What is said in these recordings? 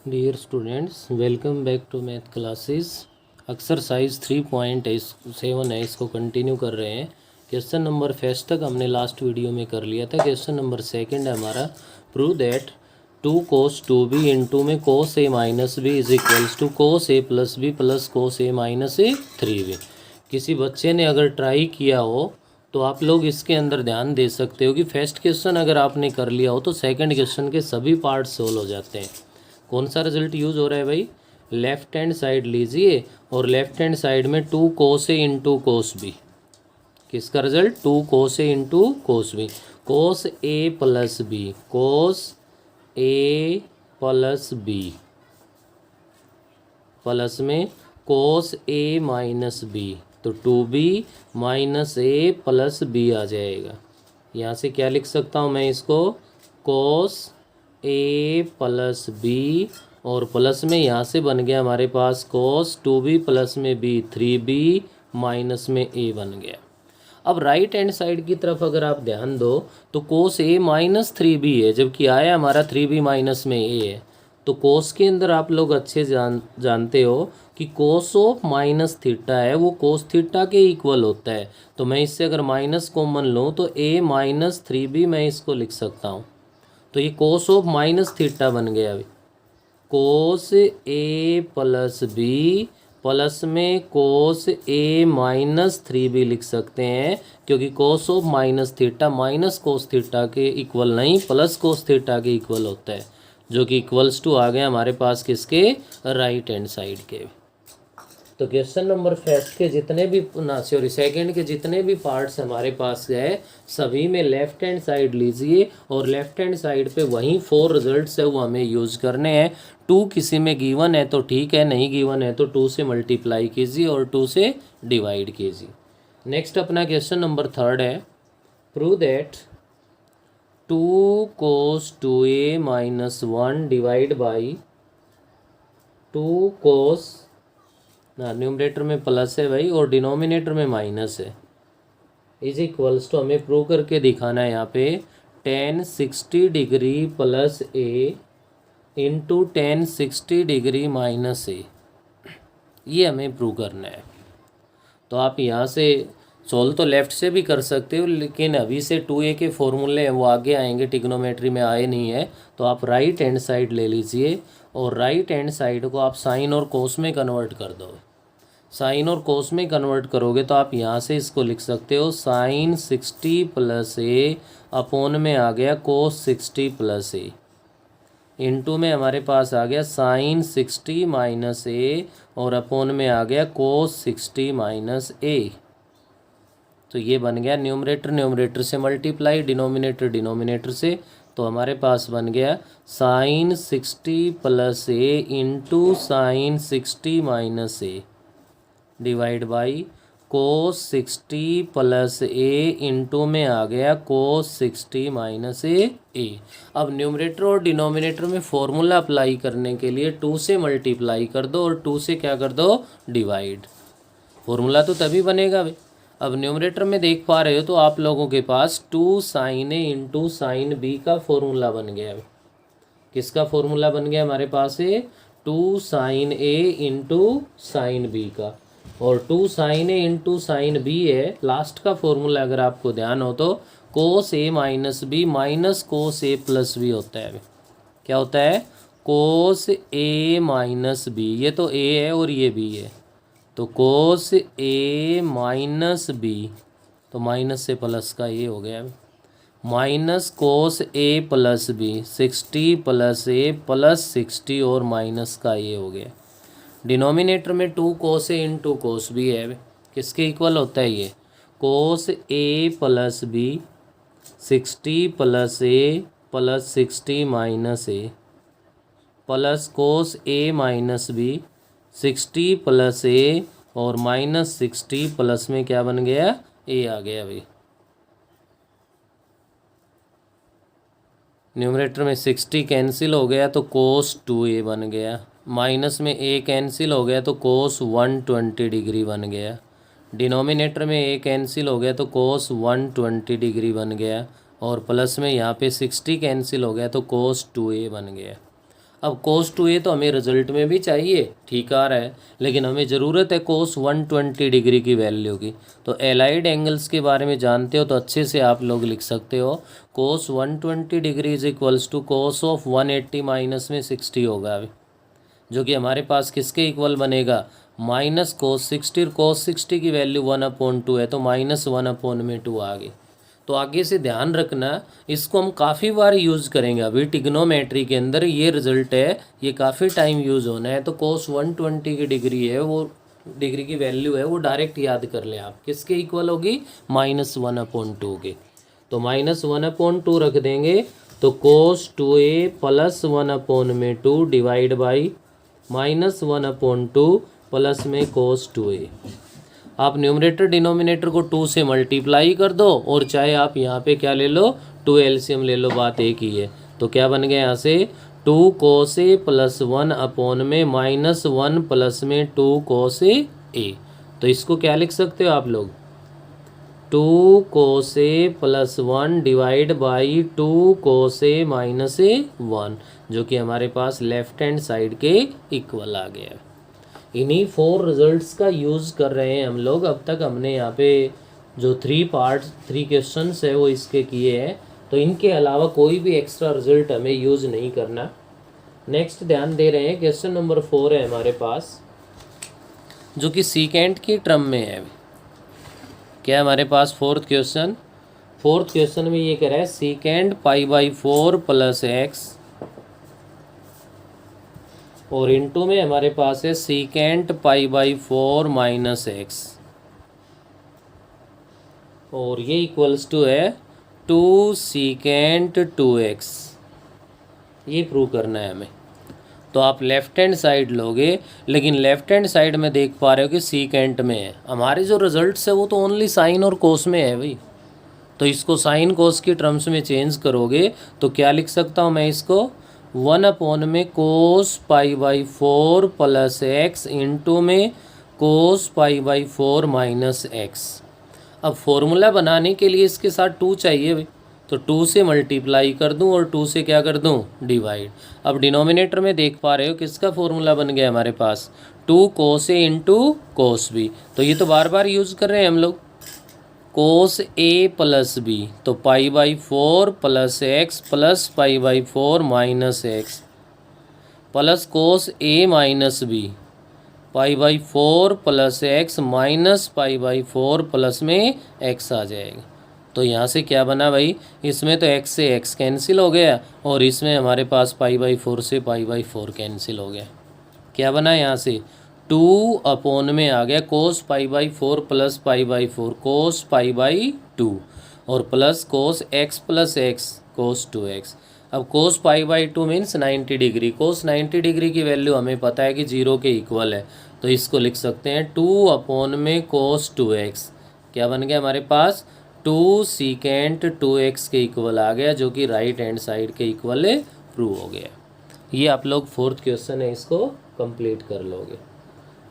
Dear students, welcome back to math classes. Exercise 3.7 है, इसको continue कर रहे हैं। क्वेश्चन नंबर फर्स्ट तक हमने लास्ट वीडियो में कर लिया था। क्वेश्चन नंबर सेकंड है हमारा, prove that 2 cos 2b into में cos a minus B is equals to cos a plus B plus cos a minus A 3b। किसी बच्चे ने अगर ट्राई किया हो तो आप लोग इसके अंदर ध्यान दे सकते हो कि फर्स्ट क्वेश्चन अगर आपने कर लिया हो तो सेकंड क्वेश्चन के सभी पार्ट सोल्व हो जाते हैं। कौन सा रिजल्ट यूज़ हो रहा है भाई? लेफ्ट हैंड साइड लीजिए और लेफ्ट हैंड साइड में 2 cos a इंटू कोस बी। किसका result? 2 cos a into cos बी। Cos A plus B, cos A plus B plus में कोस ए माइनस बी, तो 2b minus A plus B आ जाएगा। यहाँ से क्या लिख सकता हूँ मैं इसको? कोस ए प्लस बी और प्लस में यहाँ से बन गया हमारे पास कोस 2b प्लस में बी 3b माइनस में ए बन गया। अब राइट हैंड साइड की तरफ अगर आप ध्यान दो तो कोस ए माइनस 3b है, जबकि आया हमारा 3b माइनस में ए है। तो कोस के अंदर आप लोग अच्छे जानते हो कि कोस ऑफ माइनस थीटा है वो कोस थीटा के इक्वल होता है। तो मैं इससे अगर माइनस कॉमन लूँ तो ए माइनस 3b मैं इसको लिख सकता हूँ। तो ये कोस ऑफ माइनस थीटा बन गया अभी। कोस ए प्लस बी प्लस में कोस ए माइनस 3b लिख सकते हैं, क्योंकि cos of minus theta minus cos theta के इक्वल नहीं प्लस कोस थीटा के इक्वल होता है, जो कि इक्वल्स टू आ गया हमारे पास किसके? राइट हैंड साइड के। तो क्वेश्चन नंबर फर्स्ट के जितने भी सॉरी सेकंड के जितने भी पार्ट्स हमारे पास है सभी में लेफ्ट हैंड साइड लीजिए और लेफ्ट हैंड साइड पे वही 4 रिजल्ट्स है वो हमें यूज़ करने हैं। 2 किसी में गिवन है तो ठीक है, नहीं गिवन है तो 2 से मल्टीप्लाई कीजिए और 2 से डिवाइड कीजिए। नेक्स्ट अपना क्वेश्चन नंबर थर्ड है, prove that 2 cos 2a minus 1 divide by 2 cos, ना न्यूमरेटर में प्लस है भाई और डिनोमिनेटर में माइनस है, इज इक्वल्स टू हमें प्रूव करके दिखाना है यहाँ पे tan 60 degree plus A into tan 60 degree minus ए। ये हमें प्रूव करना है। तो आप यहाँ से सोल्व तो लेफ़्ट से भी कर सकते हो, लेकिन अभी से 2a के फॉर्मूले हैं वो आगे आएंगे, ट्रिग्नोमेट्री में आए नहीं है। तो आप राइट हैंड साइड ले लीजिए और राइट हैंड साइड को आप साइन और कोस में कन्वर्ट कर दो। साइन और कोस में कन्वर्ट करोगे तो आप यहाँ से इसको लिख सकते हो साइन 60 प्लस ए अपोन में आ गया कोस 60 प्लस ए, इंटू में हमारे पास आ गया साइन 60 माइनस ए और अपोन में आ गया कोस 60 माइनस ए। तो ये बन गया न्यूमरेटर न्यूमरेटर से मल्टीप्लाई, डिनोमिनेटर डिनोमिनेटर से। तो हमारे पास बन गया sine 60 plus A into sine 60 minus A divide by cos 60 plus A into में आ गया कोस 60 माइनस ए। अब न्यूमरेटर और डिनोमिनेटर में फॉर्मूला अप्लाई करने के लिए 2 से मल्टीप्लाई कर दो और 2 से क्या कर दो? डिवाइड। फॉर्मूला तो तभी बनेगा भाई। अब न्यूमरेटर में देख पा रहे हो तो आप लोगों के पास 2 साइन ए इंटू साइन बी का फॉर्मूला बन गया। किसका फॉर्मूला बन गया हमारे पास? 2 साइन ए इंटू साइन बी का, और 2 साइन ए इंटू साइन बी है। लास्ट का फॉर्मूला अगर आपको ध्यान हो तो कोस A minus B minus cos A plus B होता है। क्या होता है? कोस ए माइनस बी, ये तो ए है और ये बी है, तो कोस ए माइनस बी, तो माइनस से प्लस का ये हो गया minus cos A plus B 60 plus A plus 60 और माइनस का ये हो गया। डिनोमिनेटर में 2 cos A into cos B है, किसके इक्वल होता है ये? कोस A plus B 60 plus A plus 60 minus A plus cos A minus B 60 plus ए और माइनस 60 प्लस में क्या बन गया? ए आ गया भाई। न्यूमरेटर में 60 कैंसिल हो गया तो कोस 2a बन गया, माइनस में a कैंसिल हो गया तो कोस 120 डिग्री बन गया, डिनोमिनेटर में a कैंसिल हो गया तो कोस 120 डिग्री बन गया, और प्लस में यहाँ पे 60 कैंसिल हो गया तो कोस 2a बन गया। अब cos 2a तो हमें रिजल्ट में भी चाहिए, ठीक आ रहा है, लेकिन हमें ज़रूरत है cos 120 डिग्री की वैल्यू की। तो एलाइड एंगल्स के बारे में जानते हो तो अच्छे से आप लोग लिख सकते हो cos 120 degree is equals to cos of 180 minus में 60 होगा अभी, जो कि हमारे पास किसके इक्वल बनेगा, माइनस cos 60, और cos 60 की वैल्यू 1/2 है तो -1/2 आ गई। तो आगे से ध्यान रखना, इसको हम काफ़ी बार यूज़ करेंगे। अभी टिग्नोमेट्री के अंदर ये रिजल्ट है, ये काफ़ी टाइम यूज़ होना है। तो cos 120 की डिग्री है, वो डिग्री की वैल्यू है, वो डायरेक्ट याद कर लें आप, किसके इक्वल होगी, -1/2 के। तो -1/2 रख देंगे, तो cos 2a plus 1/2 divide by -1/2 plus में cos 2a। आप न्यूमरेटर डिनोमिनेटर को 2 से मल्टीप्लाई कर दो, और चाहे आप यहाँ पे क्या ले लो, 2 एलसीएम ले लो, बात एक ही है। तो क्या बन गया यहाँ से, 2 cos a प्लस 1 में -1 प्लस में 2 cos a। तो इसको क्या लिख सकते हो आप लोग, 2 cos a plus 1 divide by 2 cos a minus 1, जो कि हमारे पास लेफ्ट हैंड साइड के इक्वल आ गया है। इन्हीं 4 रिजल्ट्स का यूज़ कर रहे हैं हम लोग। अब तक हमने यहाँ पे जो 3 क्वेश्चंस है वो इसके किए हैं, तो इनके अलावा कोई भी एक्स्ट्रा रिजल्ट हमें यूज़ नहीं करना। नेक्स्ट ध्यान दे रहे हैं, क्वेश्चन नंबर 4 है हमारे पास, जो कि सीकेंट की टर्म में है। क्या है हमारे पास फोर्थ क्वेश्चन में ये कह रहा है सीकेंट π/4 प्लस एक्स, और इनटू में हमारे पास है सीकेंट π/4 माइनस एक्स, और ये इक्वल्स टू है 2 सीकेंट 2x। ये प्रूव करना है हमें। तो आप लेफ्ट हैंड साइड लोगे, लेकिन लेफ्ट हैंड साइड में देख पा रहे हो कि सीकेंट में है। हमारे जो रिजल्ट्स है वो तो ओनली साइन और कोस में है भाई। तो इसको साइन कोस की टर्म्स में चेंज करोगे तो क्या लिख सकता हूँ मैं इसको, 1 में कोस π/4 प्लस एक्स इंटू में कोस π/4 माइनस एक्स। अब फॉर्मूला बनाने के लिए इसके साथ 2 चाहिए भाई, तो 2 से मल्टीप्लाई कर दूं और 2 से क्या कर दूं, डिवाइड। अब डिनोमिनेटर में देख पा रहे हो किसका फॉर्मूला बन गया हमारे पास, 2 cos a into cos B. तो ये तो बार बार यूज़ कर रहे हैं हम लोग, कोस a प्लस बी, तो π/4 plus X plus π/4 minus X plus cos a minus B, π/4 plus X minus π/4 plus में x आ जाएगा। तो यहाँ से क्या बना भाई, इसमें तो x से x कैंसिल हो गया, और इसमें हमारे पास π/4 से π/4 कैंसिल हो गया। क्या बना यहाँ से, 2 में आ गया कोस π/4 प्लस π/4 कोस π/2, और plus cos x plus x कोस 2x। अब कोस π/2 मीन्स 90 डिग्री। कोस 90 डिग्री की वैल्यू हमें पता है कि 0 के इक्वल है, तो इसको लिख सकते हैं 2 में कोस 2x। क्या बन गया हमारे पास, 2 सीकेंट 2x के इक्वल आ गया, जो कि राइट हैंड साइड के इक्वल है, प्रूव हो गया। ये आप लोग 4th क्वेश्चन है, इसको कंप्लीट कर लोगे।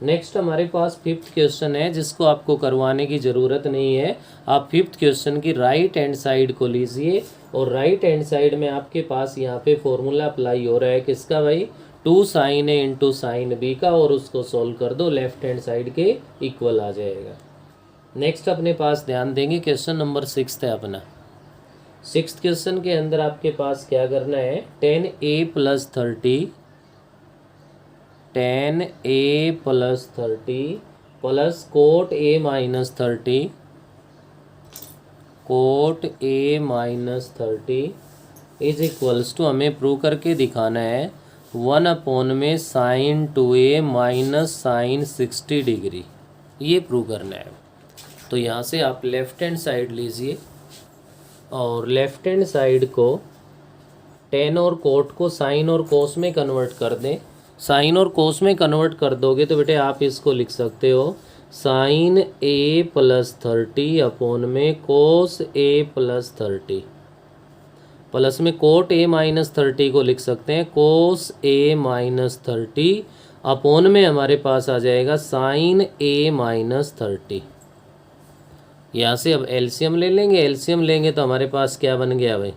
नेक्स्ट हमारे पास 5th क्वेश्चन है, जिसको आपको करवाने की ज़रूरत नहीं है। आप 5th क्वेश्चन की राइट हैंड साइड को लीजिए, और राइट हैंड साइड में आपके पास यहाँ पे फॉर्मूला अप्लाई हो रहा है किसका भाई, 2 sin a into sine B का, और उसको सॉल्व कर दो, लेफ्ट हैंड साइड के इक्वल आ जाएगा। नेक्स्ट अपने पास ध्यान देंगे, क्वेश्चन नंबर 6 है अपना। 6th क्वेश्चन के अंदर आपके पास क्या करना है, 10a plus 30 plus cot a minus 30 is equals to, हमें प्रूव करके दिखाना है 1 में sine 2a minus sine 60 degree. ये प्रूव करना है। तो यहाँ से आप लेफ्ट हैंड साइड लीजिए, और लेफ्ट हैंड साइड को टेन और कोट को साइन और कोस में कन्वर्ट कर दें। साइन और कोस में कन्वर्ट कर दोगे तो बेटे आप इसको लिख सकते हो साइन a प्लस 30 में कोस a प्लस 30, प्लस में कोट a माइनस 30 को लिख सकते हैं कोस a माइनस 30 में हमारे पास आ जाएगा साइन a माइनस 30। यहाँ से अब एलसीएम ले लेंगे, एलसीएम लेंगे तो हमारे पास क्या बन गया भाई,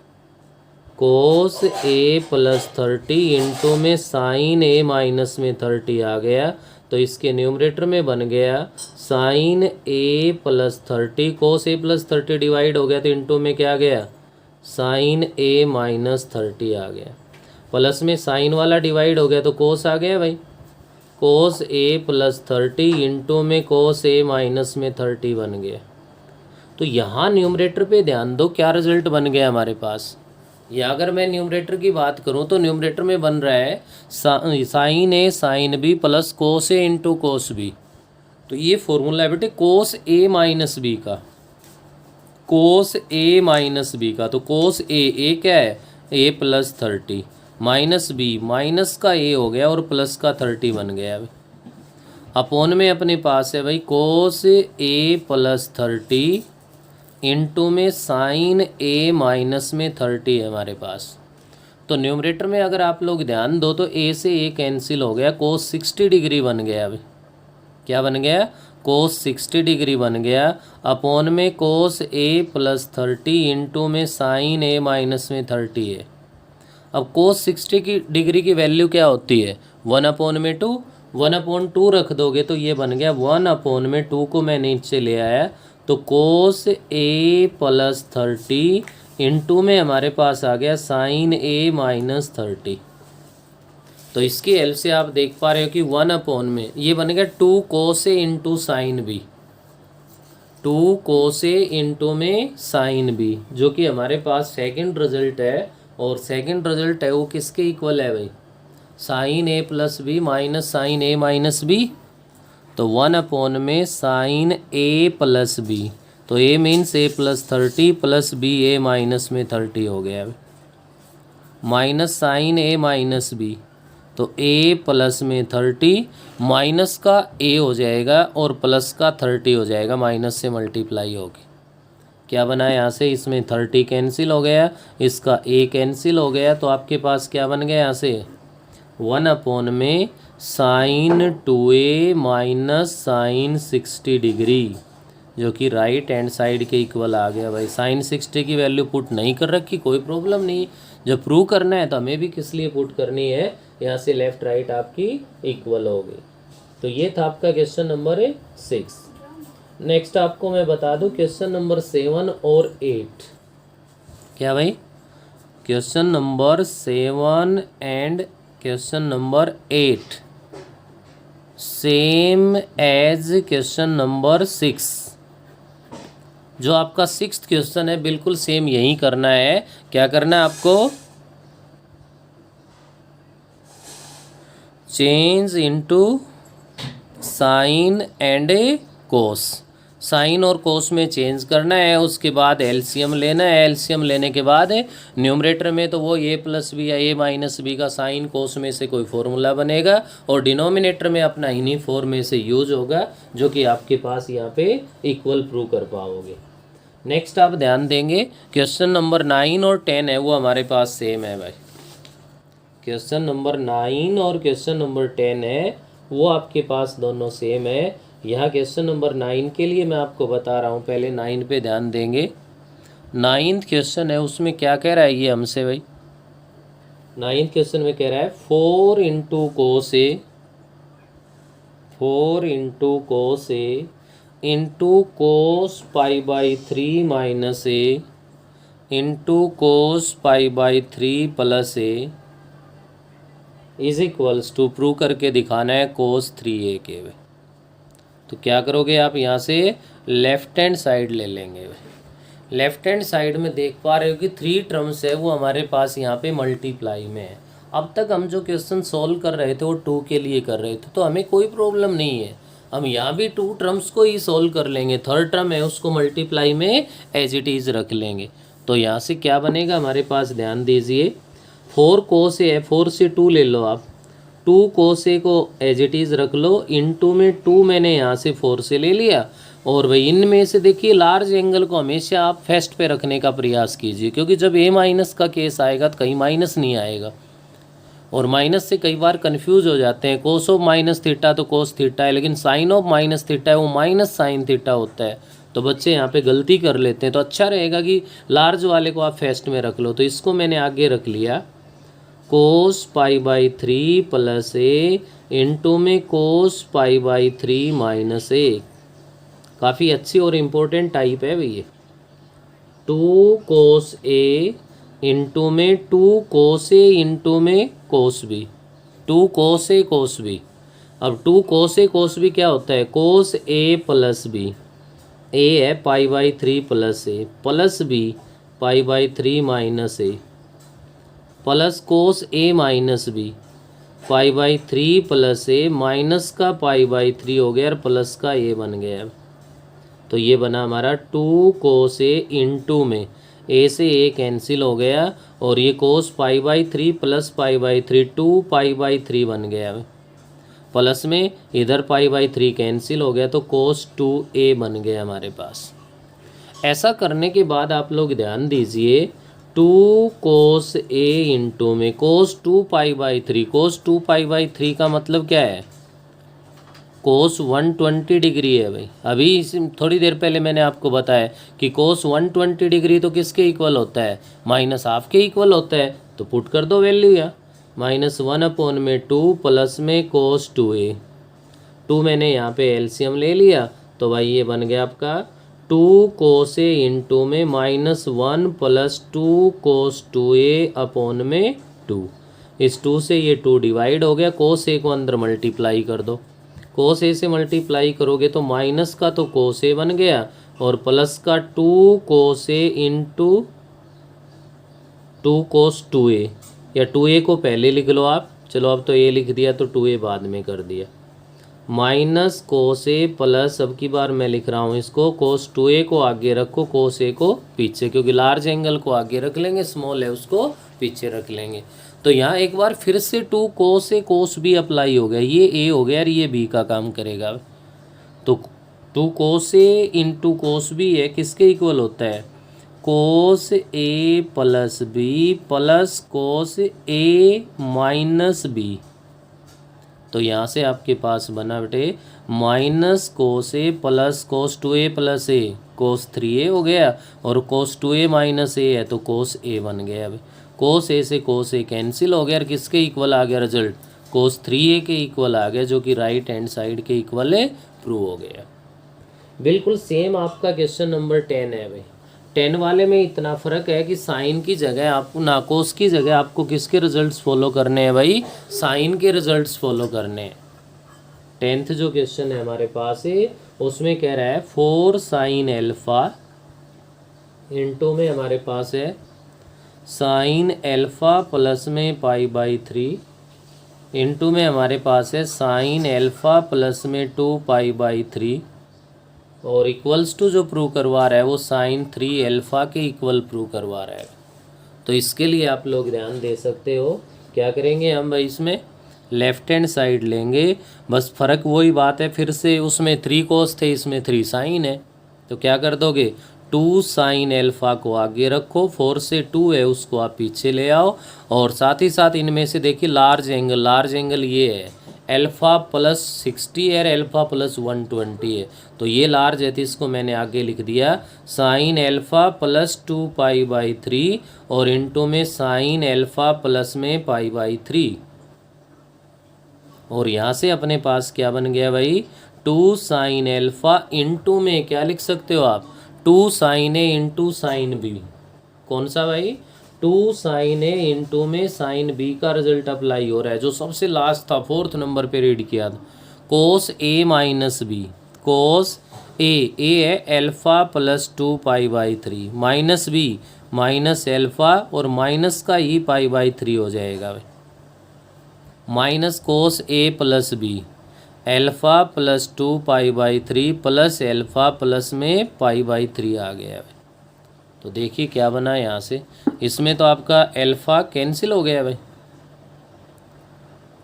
कोस ए प्लस 30 इंटू में साइन ए माइनस में 30 आ गया, तो इसके न्यूमरेटर में बन गया sign A plus 30, cos A plus 30 divide हो गया तो इंटू में क्या आ गया, साइन ए माइनस 30 आ गया, प्लस में साइन वाला डिवाइड हो गया तो कोस आ गया भाई, कोस ए प्लस 30 इंटू में कोस ए माइनस में 30 बन गया। तो यहाँ न्यूमरेटर पे ध्यान दो क्या रिजल्ट बन गया हमारे पास। या अगर मैं न्यूमरेटर की बात करूँ तो न्यूमरेटर में बन रहा है sine A sine B plus cos A into cos B. तो ये फॉर्मूला है बेटे कोस ए माइनस बी का, कोस ए माइनस बी का। तो कोस ए क्या है, ए प्लस 30 माइनस बी, माइनस का ए हो गया और प्लस का 30 बन गया। अपोन में अपने पास है भाई कोस ए प्लस 30 इंटू में साइन ए माइनस में 30 है हमारे पास। तो न्यूमरेटर में अगर आप लोग ध्यान दो तो ए से ए कैंसिल हो गया, कोस 60 डिग्री बन गया। अभी क्या बन गया, कोस 60 डिग्री बन गया, अपोन में कोस ए प्लस 30 इंटू में साइन ए माइनस में 30 है। अब कोस 60 की डिग्री की वैल्यू क्या होती है, 1/2, 1/2 रख दोगे तो ये बन गया 1/2 को मैं नीचे ले आया तो कोस ए प्लस 30 इंटू में हमारे पास आ गया साइन ए माइनस 30। तो इसकी हेल्प से आप देख पा रहे हो कि 1/, में ये बन गया 2 cos A into sine B, 2 cos A into में साइन बी, जो कि हमारे पास सेकंड रिजल्ट है। और सेकंड रिजल्ट है वो किसके इक्वल है भाई, sign A plus B minus sine A minus B. तो 1/, में साइन ए प्लस बी, तो ए मीन्स ए प्लस 30 प्लस बी ए माइनस में 30 हो गया, minus sine A minus B, तो ए प्लस में 30 माइनस का ए हो जाएगा और प्लस का 30 हो जाएगा, माइनस से मल्टीप्लाई होगी। क्या बना है यहाँ से, इसमें 30 कैंसिल हो गया, इसका ए कैंसिल हो गया, तो आपके पास क्या बन गया यहाँ से 1/, में sine 2a minus sine 60 degree, जो कि राइट हैंड साइड के इक्वल आ गया। भाई साइन 60 की वैल्यू पुट नहीं कर रखी, कोई प्रॉब्लम नहीं, जब प्रूव करना है तो हमें भी किस लिए पुट करनी है, यहाँ से लेफ्ट राइट आपकी इक्वल हो गई। तो ये था आपका क्वेश्चन नंबर 6। नेक्स्ट आपको मैं बता दूं क्वेश्चन नंबर 7 और 8। क्या भाई, question number 7 and question number 8 same as question number 6। जो आपका 6th क्वेश्चन है बिल्कुल सेम यही करना है। क्या करना है आपको, change into sine and cos, sine और कोस में चेंज करना है, उसके बाद एलसीएम लेना है, एलसीएम लेने के बाद न्यूमरेटर में तो वो ए प्लस बी या ए माइनस बी का साइन कोस में से कोई फॉर्मूला बनेगा और डिनोमिनेटर में अपना इन्हीं फॉर्म में से यूज होगा, जो कि आपके पास यहाँ पे इक्वल प्रूव कर पाओगे। नेक्स्ट आप ध्यान देंगे क्वेश्चन नंबर 9 और 10 है वो हमारे पास सेम है भाई। क्वेश्चन नंबर 9 और क्वेश्चन नंबर 10 है वो आपके पास दोनों सेम है। यहाँ क्वेश्चन नंबर 9 के लिए मैं आपको बता रहा हूँ, पहले 9 पे ध्यान देंगे। 9th क्वेश्चन है उसमें क्या कह रहा है ये हमसे भाई, 9th क्वेश्चन में कह रहा है 4 into cos A, 4 into cos A into cos pi by 3 minus A into cos pi by 3 plus A is equals to, prove करके दिखाना है कोस 3a के। तो क्या करोगे आप, यहाँ से लेफ्ट हैंड साइड ले लेंगे। लेफ्ट हैंड साइड में देख पा रहे हो कि 3 टर्म्स है वो हमारे पास यहाँ पे मल्टीप्लाई में है। अब तक हम जो क्वेश्चन सॉल्व कर रहे थे वो 2 के लिए कर रहे थे, तो हमें कोई प्रॉब्लम नहीं है, हम यहाँ भी 2 टर्म्स को ही सॉल्व कर लेंगे। 3rd टर्म है उसको मल्टीप्लाई में एज इट इज़ रख लेंगे। तो यहाँ से क्या बनेगा हमारे पास, ध्यान दीजिए 4 कोस ए है, 4 से 2 ले लो आप, 2 कोस ए को एज इट इज़ रख लो, इनटू में 2 मैंने यहाँ से 4 से ले लिया। और भाई इनमें से देखिए लार्ज एंगल को हमेशा आप फर्स्ट पे रखने का प्रयास कीजिए, क्योंकि जब ए माइनस का केस आएगा तो कहीं माइनस नहीं आएगा, और माइनस से कई बार कंफ्यूज हो जाते हैं। कोस ऑफ माइनस थीटा तो कोस थीटा है, लेकिन साइन ऑफ माइनस थीटा है वो माइनस साइन थीटा होता है। तो बच्चे यहाँ पे गलती कर लेते हैं, तो अच्छा रहेगा कि लार्ज वाले को आप फर्स्ट में रख लो। तो इसको मैंने आगे रख लिया cos pi by 3 plus A into में कोस पाई बाई 3 माइनस ए। काफ़ी अच्छी और इम्पोर्टेंट टाइप है भैया। 2 कोस ए इंटू में 2 कोस ए इंटू में कोस बी, 2 कोस ए कोस बी। अब 2 कोस ए कोस बी क्या होता है, कोस ए प्लस बी। ए है pi by 3 plus A plus B pi by 3 minus A plus cos A minus B pi by 3 plus A minus का pi by 3 हो गया और plus का ए बन गया। तो ये बना हमारा 2 कोस ए इंटू में ए से ए कैंसिल हो गया और ये cos pi by 3 plus pi by 3 2 pi by 3 बन गया। प्लस में इधर पाई बाई 3 कैंसिल हो गया तो कोस 2a बन गया हमारे पास। ऐसा करने के बाद आप लोग ध्यान दीजिए 2 कोस a इंटू में कोस 2 pi by 3, cos 2 pi by 3 का मतलब क्या है, कोस 120 डिग्री है भाई। अभी इस थोड़ी देर पहले मैंने आपको बताया कि कोस 120 डिग्री तो किसके इक्वल होता है, माइनस हाफ के इक्वल होता है। तो पुट कर दो वैल्यू या -1 में 2 प्लस में कोस 2a। 2 मैंने यहाँ पे एलसीएम ले लिया तो भाई ये बन गया आपका 2 कोस ए इंटू में -1 प्लस 2 कोस 2a में 2। इस 2 से ये 2 डिवाइड हो गया, कोस ए को अंदर मल्टीप्लाई कर दो। कोस ए से मल्टीप्लाई करोगे तो माइनस का तो कोस ए बन गया और प्लस का 2 cos A into 2 cos 2a, या 2a को पहले लिख लो आप, चलो अब तो a लिख दिया तो 2a बाद में कर दिया, माइनस कोस ए प्लस, अब की बार मैं लिख रहा हूँ इसको कोस 2a को आगे रखो, कोस ए को पीछे, क्योंकि लार्ज एंगल को आगे रख लेंगे, स्मॉल है उसको पीछे रख लेंगे। तो यहाँ एक बार फिर से 2 कोस ए कोस बी अप्लाई हो गया, ये a हो गया और ये b का काम करेगा। तो 2 cos A into cos B है, किसके इक्वल होता है, कोस A plus B plus cos A minus B. तो यहाँ से आपके पास बना बेटे minus cos A plus cos 2a plus A cos 3a हो गया और कोस 2a माइनस ए है तो कोस ए बन गया। अब कोस ए से कोस ए कैंसिल हो गया और किसके इक्वल आ गया रिजल्ट, कोस 3a के इक्वल आ गया, जो कि राइट हैंड साइड के इक्वल है, प्रूव हो गया। बिल्कुल सेम आपका क्वेश्चन नंबर 10 है भाई। 10 वाले में इतना फ़र्क है कि साइन की जगह आपको ना कोस की जगह आपको किसके रिजल्ट्स फॉलो करने हैं भाई, साइन के रिजल्ट्स फॉलो करने हैं। 10th जो क्वेश्चन है हमारे पास है उसमें कह रहा है 4 साइन एल्फ़ा इंटू में हमारे पास है साइन एल्फ़ा प्लस में पाई बाई 3 इंटू में हमारे पास है साइन एल्फ़ा प्लस में 2 पाई बाई 3 और इक्वल्स टू जो प्रूव करवा रहा है वो साइन 3 एल्फ़ा के इक्वल प्रूव करवा रहा है। तो इसके लिए आप लोग ध्यान दे सकते हो, क्या करेंगे हम भाई, इसमें लेफ्ट हैंड साइड लेंगे, बस फ़र्क वही बात है, फिर से उसमें 3 कोस थे, इसमें 3 साइन है। तो क्या कर दोगे, 2 साइन एल्फ़ा को आगे रखो, 4 से 2 है उसको आप पीछे ले आओ और साथ ही साथ इनमें से देखिए लार्ज एंगल ये है एल्फ़ा प्लस 60 है, एल्फ़ा प्लस 120 है, तो ये लार्ज है तो इसको मैंने आगे लिख दिया sign alpha plus 2 pi by 3 और इंटू में साइन एल्फ़ा प्लस में पाई बाई 3। और यहाँ से अपने पास क्या बन गया भाई, 2 साइन एल्फ़ा इंटू में क्या लिख सकते हो आप, 2 साइन ए इंटू साइन बी। कौन सा भाई, 2 साइन ए इंटू में साइन बी का रिजल्ट अप्लाई हो रहा है, जो सबसे लास्ट था 4th नंबर पे रीड किया था, कोस A minus B, cos A है alpha plus 2 pi by 3 minus B minus alpha और माइनस का ही पाई बाई 3 हो जाएगा भाई, minus cos A plus B alpha plus 2 pi by 3 plus alpha plus में पाई बाई 3 आ गया भाई। तो देखिए क्या बना यहाँ से, इसमें तो आपका एल्फ़ा कैंसिल हो गया भाई,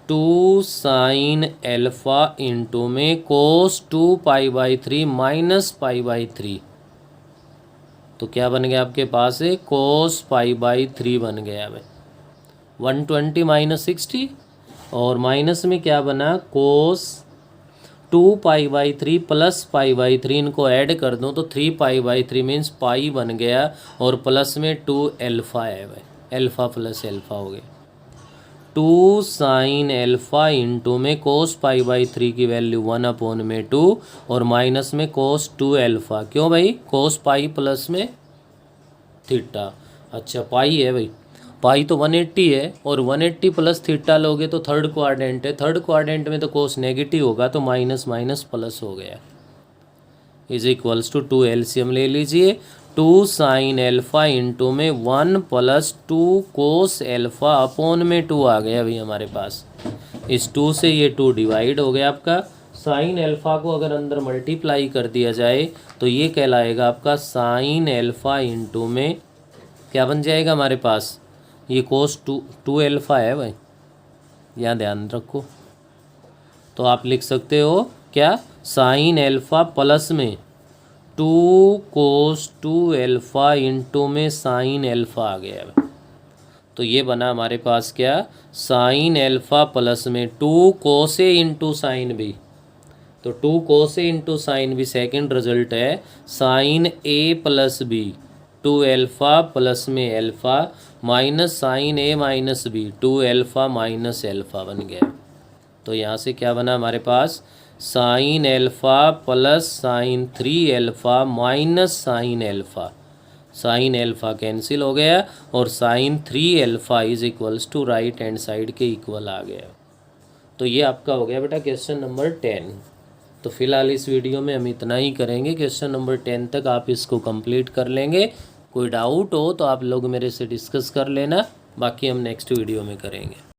2 साइन एल्फ़ा इंटू में कोस 2 pi by 3 minus pi by 3, तो क्या बन गया आपके पास है कोस पाई बाई 3 बन गया भाई, 120 माइनस 60 और माइनस में क्या बना कोस 2π/3 प्लस π/3 इनको ऐड कर दूँ तो 3π/3 मीन्स पाई बन गया और प्लस में 2 अल्फ़ा है भाई, अल्फ़ा प्लस अल्फ़ा हो गया। 2 साइन अल्फ़ा इंटू में कोस π/3 की वैल्यू 1/2 और माइनस में कोस 2 अल्फ़ा। क्यों भाई? कोस पाई प्लस में थीटा। अच्छा पाई है भाई, पाई तो 180 है और 180 प्लस थीटा लोगे तो थर्ड क्वाड्रेंट है, थर्ड क्वाड्रेंट में तो कोस नेगेटिव होगा तो माइनस माइनस प्लस हो गया। इज इक्वल्स टू 2 एलसीएम ले लीजिए। 2 साइन अल्फ़ा इंटू में 1 प्लस 2 कोस अल्फ़ा अपॉन में 2 आ गया भाई हमारे पास। इस 2 से ये 2 डिवाइड हो गया आपका। साइन अल्फ़ा को अगर अंदर मल्टीप्लाई कर दिया जाए तो ये कहलाएगा आपका साइन अल्फ़ा इंटू में क्या बन जाएगा हमारे पास, ये कोस 2 अल्फ़ा है भाई, यहाँ ध्यान रखो। तो आप लिख सकते हो क्या, साइन अल्फ़ा प्लस में 2 कोस 2 अल्फ़ा इंटू में साइन अल्फ़ा आ गया है। तो ये बना हमारे पास क्या, साइन अल्फ़ा प्लस में 2 cos A into sine B. तो 2 cos A into sine B second result है, sine A plus B 2 alpha plus में alpha minus sine A minus B 2 alpha minus alpha बन गया। तो यहाँ से क्या बना हमारे पास, sine alpha plus sine 3 alpha minus sine alpha. Sine alpha cancel हो गया और sine 3 alpha is equals to right hand side के इक्वल आ गया। तो ये आपका हो गया बेटा क्वेश्चन नंबर 10। तो फिलहाल इस वीडियो में हम इतना ही करेंगे, क्वेश्चन नंबर 10 तक आप इसको कंप्लीट कर लेंगे। कोई डाउट हो तो आप लोग मेरे से डिस्कस कर लेना, बाकी हम नेक्स्ट वीडियो में करेंगे।